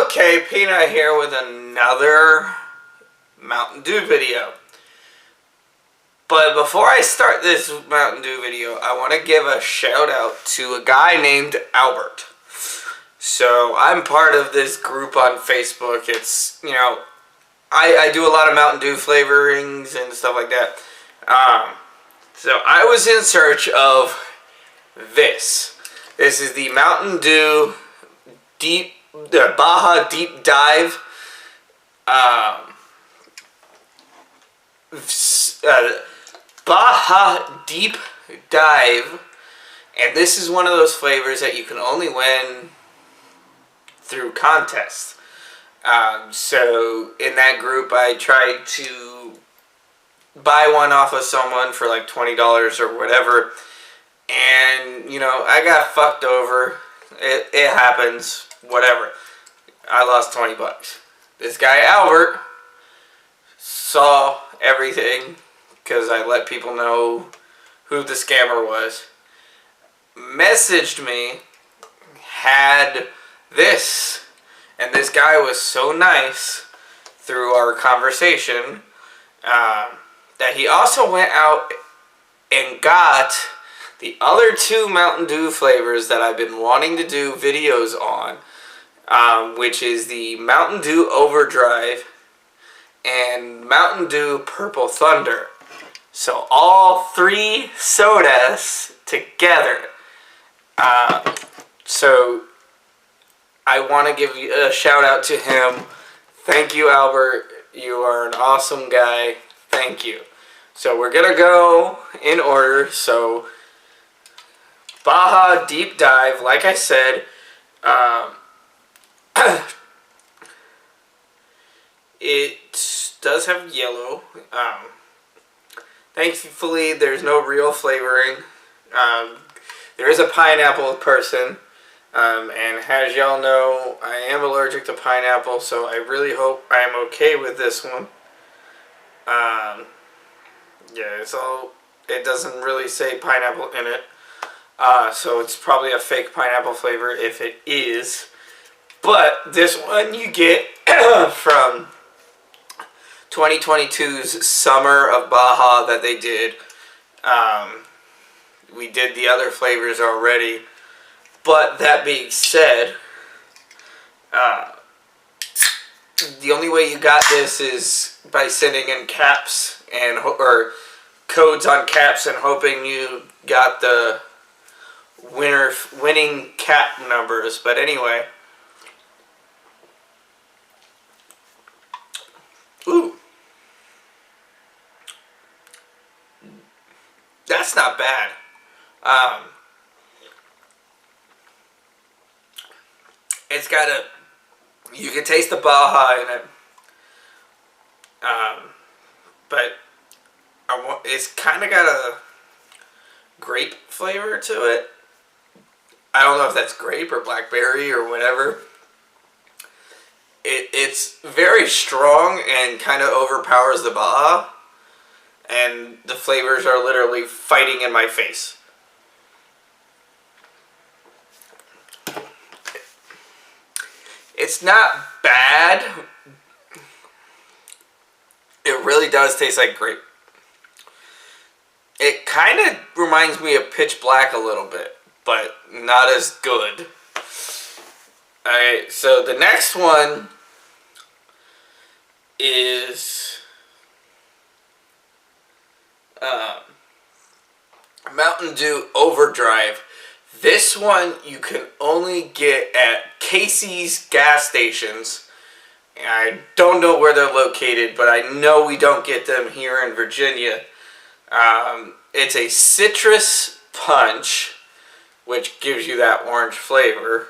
Okay, Peanut here with another Mountain Dew video. But before I start this Mountain Dew video, I want to give a shout out to a guy named Albert. So I'm part of this group on Facebook. It's, I do a lot of Mountain Dew flavorings and stuff like that. So I was in search of this. This is the Mountain Dew the Baja Deep Dive Baja Deep Dive, and this is one of those flavors that you can only win through contests. So in that group I tried to buy one off of someone for like $20 or whatever, and I got fucked over. It happens, whatever. I lost 20 bucks. This guy Albert saw everything because I let people know who the scammer was. Messaged me, had this, and this guy was so nice through our conversation that he also went out and got the other two Mountain Dew flavors that I've been wanting to do videos on, which is the Mountain Dew Overdrive and Mountain Dew Purple Thunder. So all three sodas together. So I want to give you a shout out to him. Thank you, Albert. You are an awesome guy. Thank you. So we're going to go in order. So Baja Deep Dive, like I said, it does have yellow. Thankfully, there's no real flavoring. There is a pineapple person, and as y'all know, I am allergic to pineapple, so I really hope I am okay with this one. Yeah, it doesn't really say pineapple in it. So it's probably a fake pineapple flavor if it is. But this one you get from 2022's Summer of Baja that they did. We did the other flavors already. But that being said, the only way you got this is by sending in caps or codes on caps and hoping you got the winning cap numbers. But anyway, ooh, that's not bad. It's got you can taste the Baja in it, but it's kind of got a grape flavor to it. I don't know if that's grape or blackberry or whatever. It's very strong and kind of overpowers the Baja. And the flavors are literally fighting in my face. It's not bad. It really does taste like grape. It kind of reminds me of Pitch Black a little bit, but not as good. Alright, so the next one is Mountain Dew Overdrive. This one you can only get at Casey's gas stations. I don't know where they're located, but I know we don't get them here in Virginia. It's a citrus punch, which gives you that orange flavor.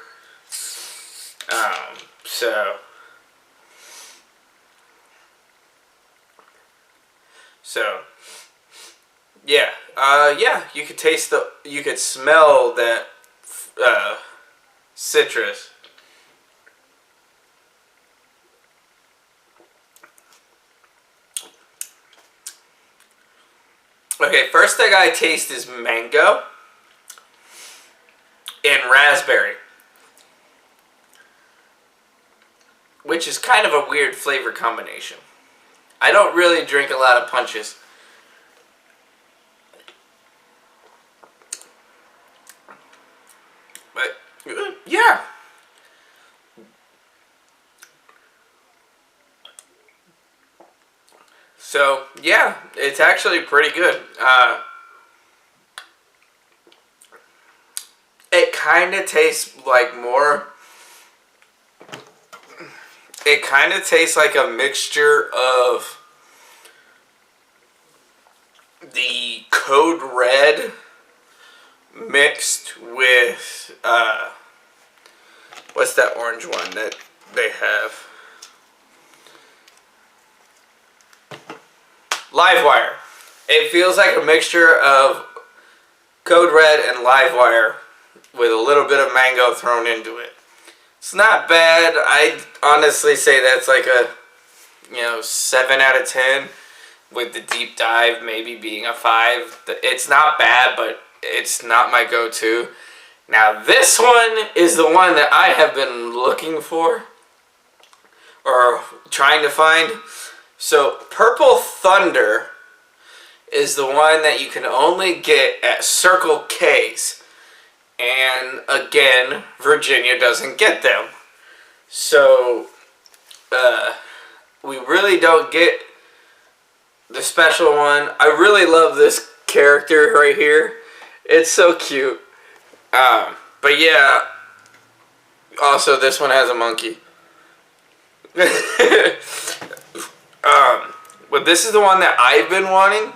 Yeah, you could smell that citrus. Okay, first thing I taste is mango and raspberry. which is kind of a weird flavor combination. I don't really drink a lot of punches. But, yeah. So, yeah, it's actually pretty good. It kind of tastes like more... It kind of tastes like a mixture of the Code Red mixed with, what's that orange one that they have? Livewire. It feels like a mixture of Code Red and Livewire with a little bit of mango thrown into it. It's not bad. I'd honestly say that's like a, 7 out of 10, with the deep dive maybe being a 5. It's not bad, but it's not my go-to. Now this one is the one that I have been looking for, or trying to find. So Purple Thunder is the one that you can only get at Circle K's. And again, Virginia doesn't get them. So, we really don't get the special one. I really love this character right here. It's so cute. But yeah, also this one has a monkey. But this is the one that I've been wanting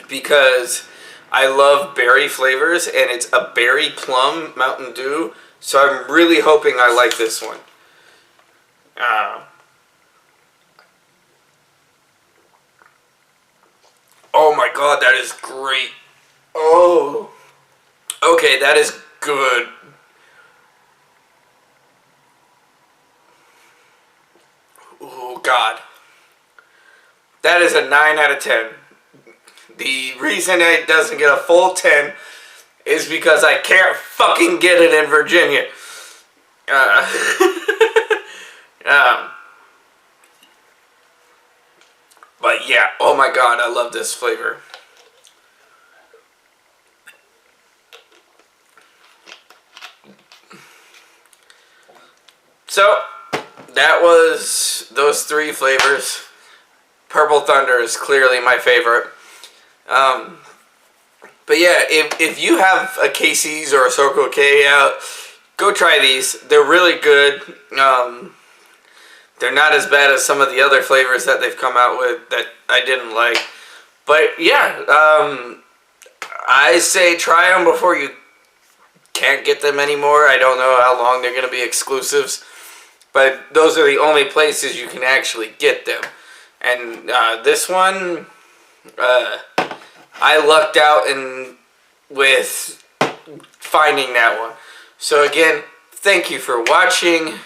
because I love berry flavors, and it's a berry plum Mountain Dew, so I'm really hoping I like this one. Oh my god, that is great. Oh. Okay, that is good. Oh god. That is a 9 out of 10. The reason it doesn't get a full 10 is because I can't fucking get it in Virginia. But yeah, oh my god, I love this flavor. So, that was those 3 flavors. Purple Thunder is clearly my favorite. But yeah, if you have a Casey's or a Circle K out, go try these. They're really good. They're not as bad as some of the other flavors that they've come out with that I didn't like. But yeah, I say try them before you can't get them anymore. I don't know how long they're going to be exclusives, but those are the only places you can actually get them. And this one, I lucked out with finding that one. So again, thank you for watching.